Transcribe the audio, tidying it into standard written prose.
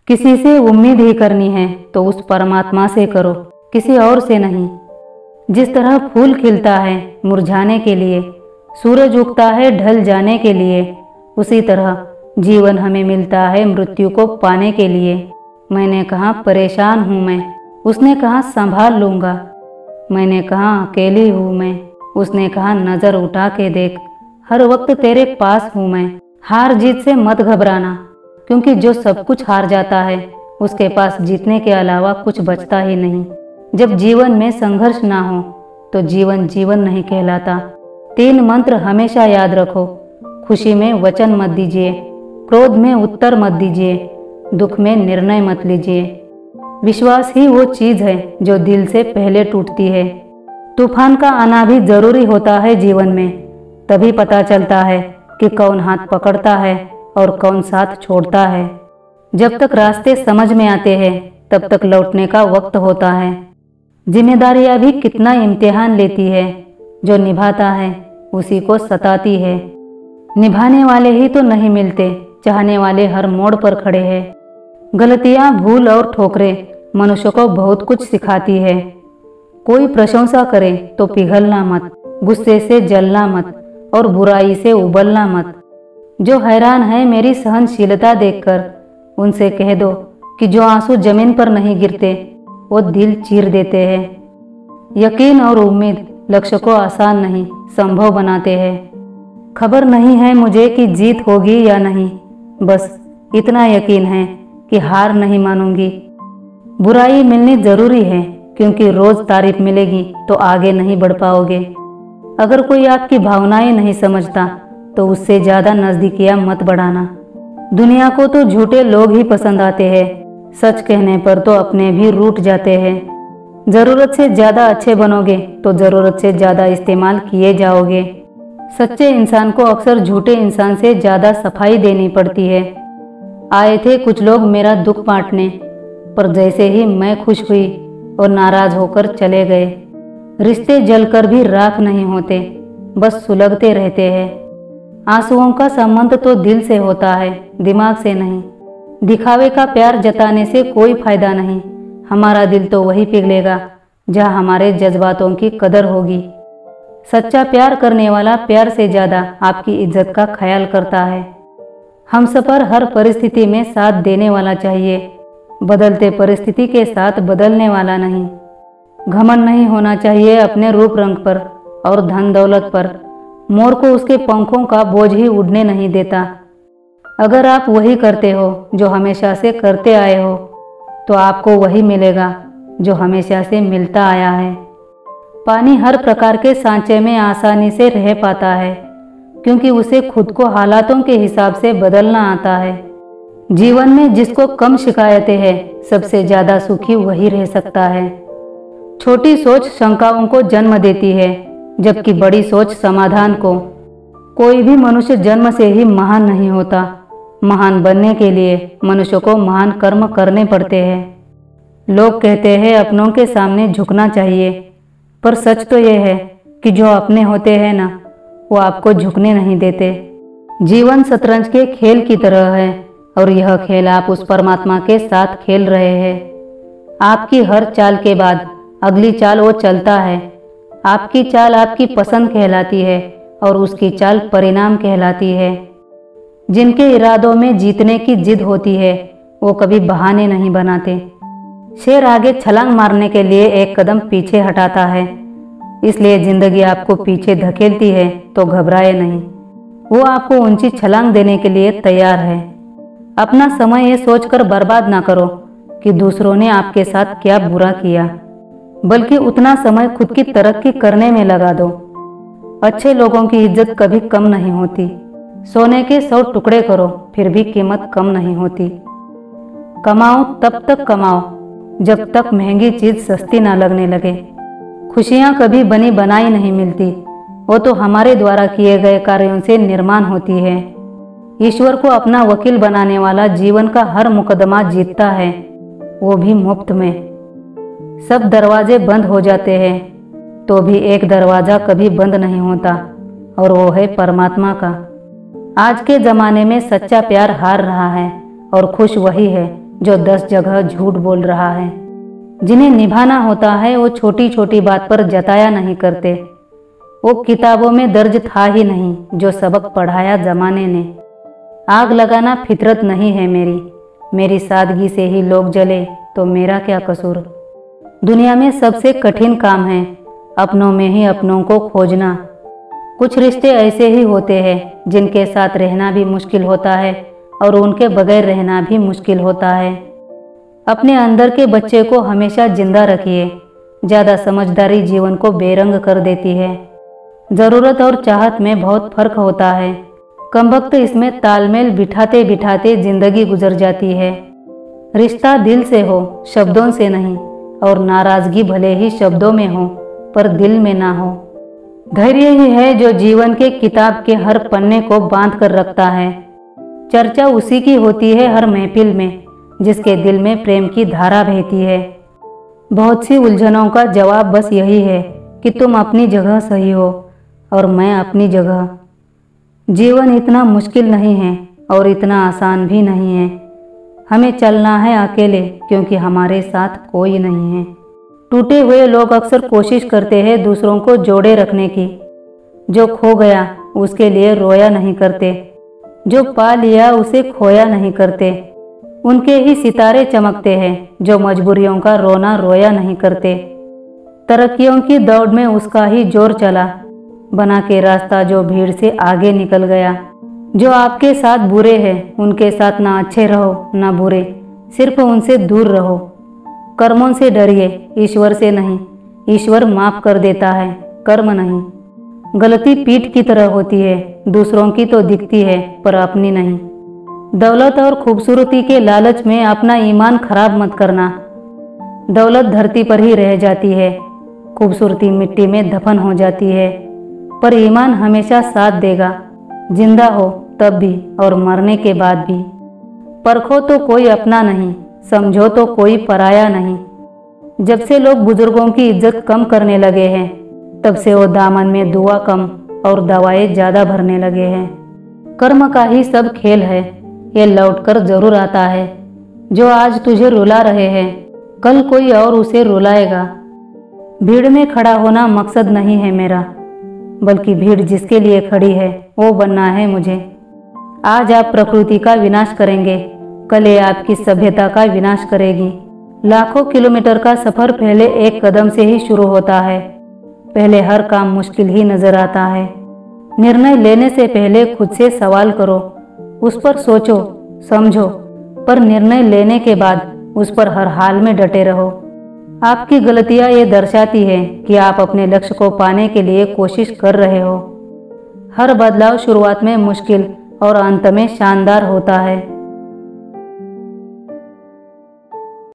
किसी से उम्मीद ही करनी है तो उस परमात्मा से करो, किसी और से नहीं। जिस तरह फूल खिलता है मुरझाने के लिए, सूरज उगता है ढल जाने के लिए, उसी तरह जीवन हमें मिलता है मृत्यु को पाने के लिए। मैंने कहा परेशान हूँ मैं, उसने कहा संभाल लूँगा। मैंने कहा अकेली हूँ मैं, उसने कहा नज़र उठा के देख, हर वक्त तेरे पास हूँ मैं। हार जीत से मत घबराना, क्योंकि जो सब कुछ हार जाता है उसके पास जीतने के अलावा कुछ बचता ही नहीं। जब जीवन में संघर्ष ना हो तो जीवन जीवन नहीं कहलाता। 3 मंत्र हमेशा याद रखो। खुशी में वचन मत दीजिए, क्रोध में उत्तर मत दीजिए, दुख में निर्णय मत लीजिए। विश्वास ही वो चीज़ है जो दिल से पहले टूटती है। तूफान का आना भी जरूरी होता है जीवन में, तभी पता चलता है कि कौन हाथ पकड़ता है और कौन साथ छोड़ता है। जब तक रास्ते समझ में आते हैं तब तक लौटने का वक्त होता है। जिम्मेदारियां भी कितना इम्तिहान लेती है, जो निभाता है उसी को सताती है। निभाने वाले ही तो नहीं मिलते, चाहने वाले हर मोड़ पर खड़े हैं। गलतियां, भूल और ठोकरें मनुष्य को बहुत कुछ सिखाती है। कोई प्रशंसा करे तो पिघलना मत, गुस्से से जलना मत और बुराई से उबलना मत। जो हैरान है मेरी सहनशीलता देखकर, उनसे कह दो कि जो आंसू जमीन पर नहीं गिरते वो दिल चीर देते हैं। यकीन और उम्मीद लक्ष्य को आसान नहीं संभव बनाते हैं। खबर नहीं है मुझे कि जीत होगी या नहीं, बस इतना यकीन है कि हार नहीं मानूंगी। बुराई मिलनी जरूरी है, क्योंकि रोज तारीफ मिलेगी तो आगे नहीं बढ़ पाओगे। अगर कोई आपकी भावनाएं नहीं समझता तो उससे ज़्यादा नज़दीकियां मत बढ़ाना। दुनिया को तो झूठे लोग ही पसंद आते हैं, सच कहने पर तो अपने भी रूठ जाते हैं। ज़रूरत से ज़्यादा अच्छे बनोगे तो ज़रूरत से ज़्यादा इस्तेमाल किए जाओगे। सच्चे इंसान को अक्सर झूठे इंसान से ज़्यादा सफाई देनी पड़ती है। आए थे कुछ लोग मेरा दुख बांटने, पर जैसे ही मैं खुश हुई और नाराज होकर चले गए। रिश्ते जलकर भी राख नहीं होते, बस सुलगते रहते हैं। आंसुओं का संबंध तो दिल से होता है, दिमाग से नहीं। दिखावे का प्यार जताने से कोई फायदा नहीं। हमारा दिल तो वही पिघलेगा जहाँ हमारे जज्बातों की कदर होगी। सच्चा प्यार करने वाला प्यार से ज़्यादा आपकी इज्जत का ख्याल करता है। हमसफर हर परिस्थिति में साथ देने वाला चाहिए, बदलते परिस्थिति के साथ बदलने वाला नहीं। घमंड नहीं होना चाहिए अपने रूप रंग पर और धन दौलत पर। मोर को उसके पंखों का बोझ ही उड़ने नहीं देता। अगर आप वही करते हो जो हमेशा से करते आए हो, तो आपको वही मिलेगा जो हमेशा से मिलता आया है। पानी हर प्रकार के सांचे में आसानी से रह पाता है, क्योंकि उसे खुद को हालातों के हिसाब से बदलना आता है। जीवन में जिसको कम शिकायतें हैं, सबसे ज़्यादा सुखी वही रह सकता है। छोटी सोच शंकाओं को जन्म देती है, जबकि बड़ी सोच समाधान को। कोई भी मनुष्य जन्म से ही महान नहीं होता। महान बनने के लिए मनुष्य को महान कर्म करने पड़ते हैं। लोग कहते हैं अपनों के सामने झुकना चाहिए, पर सच तो यह है कि जो अपने होते हैं ना, वो आपको झुकने नहीं देते। जीवन शतरंज के खेल की तरह है, और यह खेल आप उस परमात्मा के साथ खेल रहे हैं। आपकी हर चाल के बाद अगली चाल वो चलता है। आपकी चाल आपकी पसंद कहलाती है और उसकी चाल परिणाम कहलाती है। जिनके इरादों में जीतने की जिद होती है, वो कभी बहाने नहीं बनाते। शेर आगे छलांग मारने के लिए एक कदम पीछे हटाता है, इसलिए जिंदगी आपको पीछे धकेलती है तो घबराए नहीं, वो आपको ऊंची छलांग देने के लिए तैयार है। अपना समय ये सोचकर बर्बाद ना करो कि दूसरों ने आपके साथ क्या बुरा किया, बल्कि उतना समय खुद की तरक्की करने में लगा दो। अच्छे लोगों की इज्जत कभी कम नहीं होती। सोने के 100 टुकड़े करो फिर भी कीमत कम नहीं होती। कमाओ तब तक कमाओ जब तक महंगी चीज सस्ती ना लगने लगे। खुशियाँ कभी बनी बनाई नहीं मिलती, वो तो हमारे द्वारा किए गए कार्यों से निर्माण होती है। ईश्वर को अपना वकील बनाने वाला जीवन का हर मुकदमा जीतता है, वो भी मुफ्त में। सब दरवाजे बंद हो जाते हैं तो भी एक दरवाजा कभी बंद नहीं होता, और वो है परमात्मा का। आज के ज़माने में सच्चा प्यार हार रहा है और खुश वही है जो 10 जगह झूठ बोल रहा है। जिन्हें निभाना होता है वो छोटी छोटी बात पर जताया नहीं करते। वो किताबों में दर्ज था ही नहीं जो सबक पढ़ाया जमाने ने। आग लगाना फितरत नहीं है मेरी सादगी से ही लोग जले तो मेरा क्या कसूर। दुनिया में सबसे कठिन काम है अपनों में ही अपनों को खोजना। कुछ रिश्ते ऐसे ही होते हैं जिनके साथ रहना भी मुश्किल होता है और उनके बगैर रहना भी मुश्किल होता है। अपने अंदर के बच्चे को हमेशा जिंदा रखिए। ज़्यादा समझदारी जीवन को बेरंग कर देती है। ज़रूरत और चाहत में बहुत फर्क होता है। कमबख्त इसमें तालमेल बिठाते बिठाते जिंदगी गुजर जाती है। रिश्ता दिल से हो, शब्दों से नहीं, और नाराज़गी भले ही शब्दों में हो पर दिल में ना हो। धैर्य ही है जो जीवन के किताब के हर पन्ने को बांध कर रखता है। चर्चा उसी की होती है हर महफिल में जिसके दिल में प्रेम की धारा बहती है। बहुत सी उलझनों का जवाब बस यही है कि तुम अपनी जगह सही हो और मैं अपनी जगह। जीवन इतना मुश्किल नहीं है और इतना आसान भी नहीं है। हमें चलना है अकेले क्योंकि हमारे साथ कोई नहीं है। टूटे हुए लोग अक्सर कोशिश करते हैं दूसरों को जोड़े रखने की। जो खो गया उसके लिए रोया नहीं करते, जो पा लिया उसे खोया नहीं करते। उनके ही सितारे चमकते हैं जो मजबूरियों का रोना रोया नहीं करते। तरक्कियों की दौड़ में उसका ही जोर चला, बना के रास्ता जो भीड़ से आगे निकल गया। जो आपके साथ बुरे हैं उनके साथ ना अच्छे रहो ना बुरे, सिर्फ उनसे दूर रहो। कर्मों से डरिए, ईश्वर से नहीं। ईश्वर माफ कर देता है, कर्म नहीं। गलती पीठ की तरह होती है, दूसरों की तो दिखती है पर अपनी नहीं। दौलत और खूबसूरती के लालच में अपना ईमान खराब मत करना। दौलत धरती पर ही रह जाती है, खूबसूरती मिट्टी में दफन हो जाती है, पर ईमान हमेशा साथ देगा, जिंदा हो तब भी और मरने के बाद भी। परखो तो कोई अपना नहीं, समझो तो कोई पराया नहीं। जब से लोग बुजुर्गों की इज्जत कम करने लगे हैं तब से वो दामन में दुआ कम और दवाएं ज़्यादा भरने लगे हैं। कर्म का ही सब खेल है, ये लौटकर जरूर आता है। जो आज तुझे रुला रहे हैं कल कोई और उसे रुलाएगा। भीड़ में खड़ा होना मकसद नहीं है मेरा, बल्कि भीड़ जिसके लिए खड़ी है वो बनना है मुझे। आज आप प्रकृति का विनाश करेंगे, कल ये आपकी सभ्यता का विनाश करेगी। लाखों किलोमीटर का सफर पहले एक कदम से ही शुरू होता है। पहले हर काम मुश्किल ही नजर आता है। निर्णय लेने से पहले खुद से सवाल करो, उस पर सोचो समझो, पर निर्णय लेने के बाद उस पर हर हाल में डटे रहो। आपकी गलतियां ये दर्शाती है कि आप अपने लक्ष्य को पाने के लिए कोशिश कर रहे हो। हर बदलाव शुरुआत में मुश्किल और अंत में शानदार होता है।